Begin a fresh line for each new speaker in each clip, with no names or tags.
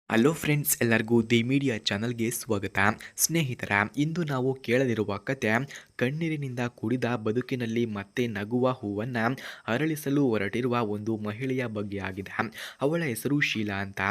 Hello friends, ಎಲ್ಲರಿಗೂ the media ಚಾನಲ್ಗೆ ಸ್ವಾಗತ. ಸ್ನೇಹಿತರ, ಇಂದು ನಾವು ಕೇಳಲಿರುವ ಕತೆ ಕಣ್ಣೀರಿನಿಂದ ಕೂಡಿದ ಬದುಕಿನಲ್ಲಿ ಮತ್ತೆ ನಗುವ ಹೂವನ್ನು ಅರಳಿಸಲು ಹೊರಟಿರುವ ಒಂದು ಮಹಿಳೆಯ ಬಗ್ಗೆ ಆಗಿದೆ. ಅವಳ ಹೆಸರು ಶೀಲಾ ಅಂತ.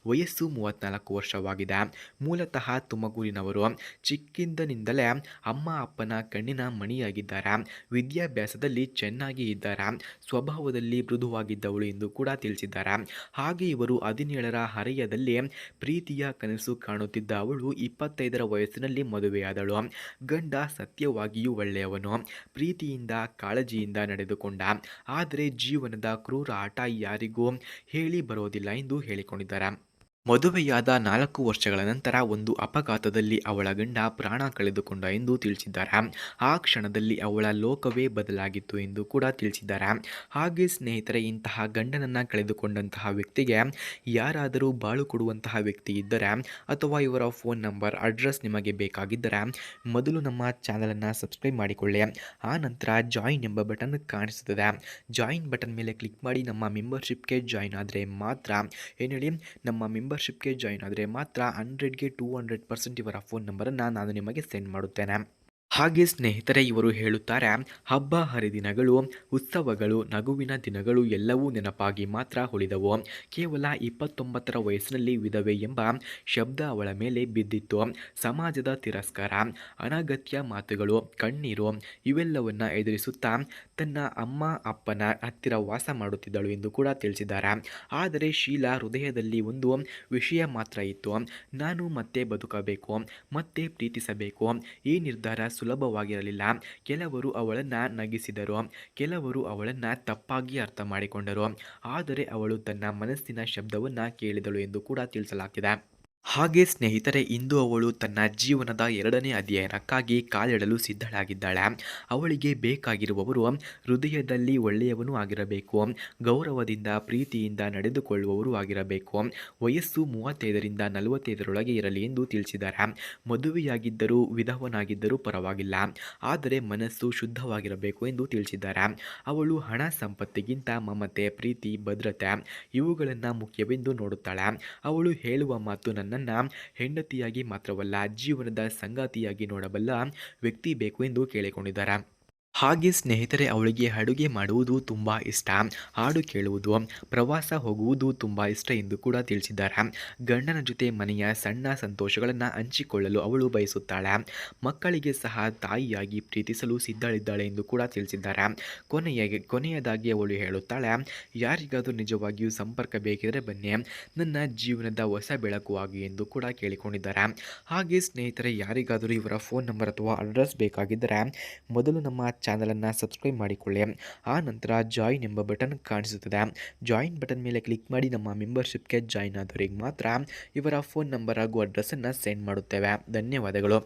ವಯಸ್ಸು 34 ವರ್ಷವಾಗಿದೆ. ಮೂಲತಃ ತುಮಕೂರಿನವರು. ಚಿಕ್ಕಿಂದಿನಿಂದಲೇ ಅಮ್ಮ ಅಪ್ಪನ ಕಣ್ಣಿನ ಮಣಿಯಾಗಿದ್ದಾರೆ. ವಿದ್ಯಾಭ್ಯಾಸದಲ್ಲಿ ಚೆನ್ನಾಗಿ ಇದ್ದಾರೆ. ಸ್ವಭಾವದಲ್ಲಿ ಮೃದುವಾಗಿದ್ದವಳು ಎಂದು ಕೂಡ ತಿಳಿಸಿದ್ದಾರೆ. ಹಾಗೆ ಇವರು 17ರ ಹರೆಯದಲ್ಲಿ ಪ್ರೀತಿಯ ಕನಸು ಕಾಣುತ್ತಿದ್ದ ಅವಳು 25ರ ವಯಸ್ಸಿನಲ್ಲಿ ಮದುವೆಯಾದಳು. ಗಂಡ ಸತ್ಯವಾಗಿಯೂ ಒಳ್ಳೆಯವನು, ಪ್ರೀತಿಯಿಂದ ಕಾಳಜಿಯಿಂದ ನಡೆದುಕೊಂಡ. ಆದರೆ ಜೀವನದ ಕ್ರೂರ ಆಟ ಯಾರಿಗೂ ಹೇಳಿ ಬರೋದಿಲ್ಲ ಎಂದು ಹೇಳಿಕೊಂಡಿದ್ದಾರೆ. ಮದುವೆಯಾದ 4 ವರ್ಷಗಳ ನಂತರ ಒಂದು ಅಪಘಾತದಲ್ಲಿ ಅವಳ ಗಂಡ ಪ್ರಾಣ ಕಳೆದುಕೊಂಡ ಎಂದು ತಿಳಿಸಿದ್ದಾರೆ. ಆ ಕ್ಷಣದಲ್ಲಿ ಅವಳ ಲೋಕವೇ ಬದಲಾಗಿತ್ತು ಎಂದು ಕೂಡ ತಿಳಿಸಿದ್ದಾರೆ. ಹಾಗೆ ಸ್ನೇಹಿತರೆ, ಇಂತಹ ಗಂಡನನ್ನು ಕಳೆದುಕೊಂಡಂತಹ ವ್ಯಕ್ತಿಗೆ ಯಾರಾದರೂ ಬಾಳು ಕೊಡುವಂತಹ ವ್ಯಕ್ತಿ ಇದ್ದರೆ ಅಥವಾ ಇವರ ಫೋನ್ ನಂಬರ್, ಅಡ್ರೆಸ್ ನಿಮಗೆ ಬೇಕಾಗಿದ್ದರೆ ಮೊದಲು ನಮ್ಮ ಚಾನಲನ್ನು ಸಬ್ಸ್ಕ್ರೈಬ್ ಮಾಡಿಕೊಳ್ಳಿ. ಆ ನಂತರ ಜಾಯಿನ್ ಎಂಬ ಬಟನ್ ಕಾಣಿಸುತ್ತದೆ. ಜಾಯಿನ್ ಬಟನ್ ಮೇಲೆ ಕ್ಲಿಕ್ ಮಾಡಿ ನಮ್ಮ ಮೆಂಬರ್ಶಿಪ್ಗೆ ಜಾಯಿನ್ ಆದರೆ ಮಾತ್ರ ನಮ್ಮ ಮೆಂಬರ್ಶಿಪ್ಗೆ ಜಾಯಿನ್ ಆದರೆ ಮಾತ್ರ 100ಗೆ 200% ಇವರ ಫೋನ್ ನಂಬರನ್ನು ನಾನು ನಿಮಗೆ ಸೆಂಡ್ ಮಾಡುತ್ತೇನೆ. ಹಾಗೆ ಸ್ನೇಹಿತರೆ, ಇವರು ಹೇಳುತ್ತಾರೆ, ಹಬ್ಬ ಹರಿದಿನಗಳು, ಉತ್ಸವಗಳು, ನಗುವಿನ ದಿನಗಳು ಎಲ್ಲವೂ ನೆನಪಾಗಿ ಮಾತ್ರ ಉಳಿದವು. ಕೇವಲ 29ರ ವಯಸ್ಸಿನಲ್ಲಿ ವಿಧವೆ ಎಂಬ ಶಬ್ದ ಅವಳ ಮೇಲೆ ಬಿದ್ದಿತ್ತು. ಸಮಾಜದ ತಿರಸ್ಕಾರ, ಅನಗತ್ಯ ಮಾತುಗಳು, ಕಣ್ಣೀರು ಇವೆಲ್ಲವನ್ನ ಎದುರಿಸುತ್ತಾ ತನ್ನ ಅಮ್ಮ ಅಪ್ಪನ ಹತ್ತಿರ ವಾಸ ಮಾಡುತ್ತಿದ್ದಳು ಎಂದು ಕೂಡ ತಿಳಿಸಿದ್ದಾರೆ. ಆದರೆ ಶೀಲಾ ಹೃದಯದಲ್ಲಿ ಒಂದು ವಿಷಯ ಮಾತ್ರ ಇತ್ತು. ನಾನು ಮತ್ತೆ ಬದುಕಬೇಕು, ಮತ್ತೆ ಪ್ರೀತಿಸಬೇಕು. ಈ ನಿರ್ಧಾರ ಸುಲಭವಾಗಿರಲಿಲ್ಲ. ಕೆಲವರು ಅವಳನ್ನು ನಗಿಸಿದರು, ಕೆಲವರು ಅವಳನ್ನು ತಪ್ಪಾಗಿ ಅರ್ಥ ಮಾಡಿಕೊಂಡರು. ಆದರೆ ಅವಳು ತನ್ನ ಮನಸ್ಸಿನ ಶಬ್ದವನ್ನು ಕೇಳಿದಳು ಎಂದು ಕೂಡ ತಿಳಿಸಲಾಗಿದೆ. ಹಾಗೆ ಸ್ನೇಹಿತರೆ, ಇಂದು ಅವಳು ತನ್ನ ಜೀವನದ 2ನೇ ಅಧ್ಯಯನಕ್ಕಾಗಿ ಕಾಲಿಡಲು ಸಿದ್ಧಳಾಗಿದ್ದಾಳೆ. ಅವಳಿಗೆ ಬೇಕಾಗಿರುವವರು ಹೃದಯದಲ್ಲಿ ಒಳ್ಳೆಯವನು ಆಗಿರಬೇಕು, ಗೌರವದಿಂದ ಪ್ರೀತಿಯಿಂದ ನಡೆದುಕೊಳ್ಳುವವರು ಆಗಿರಬೇಕು. ವಯಸ್ಸು 35ರಿಂದ 45ರೊಳಗೆ ಇರಲಿ ಎಂದು ತಿಳಿಸಿದ್ದಾರೆ. ಮದುವೆಯಾಗಿದ್ದರೂ ವಿಧವನಾಗಿದ್ದರೂ ಪರವಾಗಿಲ್ಲ, ಆದರೆ ಮನಸ್ಸು ಶುದ್ಧವಾಗಿರಬೇಕು ಎಂದು ತಿಳಿಸಿದ್ದಾರೆ. ಅವಳು ಹಣ ಸಂಪತ್ತಿಗಿಂತ ಮಮತೆ, ಪ್ರೀತಿ, ಭದ್ರತೆ ಇವುಗಳನ್ನು ಮುಖ್ಯವೆಂದು ನೋಡುತ್ತಾಳೆ. ಅವಳು ಹೇಳುವ ಮಾತು, ನನ್ನನ್ನು ಹೆಂಡತಿಯಾಗಿ ಮಾತ್ರವಲ್ಲ ಜೀವನದ ಸಂಗಾತಿಯಾಗಿ ನೋಡಬಲ್ಲ ವ್ಯಕ್ತಿ ಬೇಕು ಎಂದು ಕೇಳಿಕೊಂಡಿದ್ದಾರೆ. ಹಾಗೆ ಸ್ನೇಹಿತರೆ, ಅವಳಿಗೆ ಅಡುಗೆ ಮಾಡುವುದು ತುಂಬ ಇಷ್ಟ, ಹಾಡು ಕೇಳುವುದು, ಪ್ರವಾಸ ಹೋಗುವುದು ತುಂಬ ಇಷ್ಟ ಎಂದು ಕೂಡ ತಿಳಿಸಿದ್ದಾರೆ. ಗಂಡನ ಜೊತೆ ಮನೆಯ ಸಣ್ಣ ಸಂತೋಷಗಳನ್ನು ಹಂಚಿಕೊಳ್ಳಲು ಅವಳು ಬಯಸುತ್ತಾಳೆ. ಮಕ್ಕಳಿಗೆ ಸಹ ತಾಯಿಯಾಗಿ ಪ್ರೀತಿಸಲು ಸಿದ್ಧಳಿದ್ದಾಳೆ ಎಂದು ಕೂಡ ತಿಳಿಸಿದ್ದಾರೆ. ಕೊನೆಯದಾಗಿ ಅವಳು ಹೇಳುತ್ತಾಳೆ, ಯಾರಿಗಾದರೂ ನಿಜವಾಗಿಯೂ ಸಂಪರ್ಕ ಬೇಕಿದ್ರೆ ಬನ್ನಿ, ನನ್ನ ಜೀವನದ ಹೊಸ ಬೆಳಕು ಆಗಿ ಎಂದು ಕೂಡ ಕೇಳಿಕೊಂಡಿದ್ದಾರೆ. ಹಾಗೆ ಸ್ನೇಹಿತರೆ, ಯಾರಿಗಾದರೂ ಇವರ ಫೋನ್ ನಂಬರ್ ಅಥವಾ ಅಡ್ರೆಸ್ ಬೇಕಾಗಿದ್ದರೆ ಮೊದಲು ನಮ್ಮ ಚಾನಲನ್ನು ಸಬ್ಸ್ಕ್ರೈಬ್ ಮಾಡಿಕೊಳ್ಳಿ. ಆ ನಂತರ ಜಾಯಿನ್ ಎಂಬ ಬಟನ್ ಕಾಣಿಸುತ್ತದೆ. ಜಾಯಿನ್ ಬಟನ್ ಮೇಲೆ ಕ್ಲಿಕ್ ಮಾಡಿ ನಮ್ಮ ಮೆಂಬರ್ಶಿಪ್ಗೆ ಜಾಯಿನ್ ಆದವರಿಗೆ ಮಾತ್ರ ಇವರ ಫೋನ್ ನಂಬರ್ ಹಾಗೂ ಅಡ್ರೆಸ್ಸನ್ನು ಸೆಂಡ್ ಮಾಡುತ್ತೇವೆ. ಧನ್ಯವಾದಗಳು.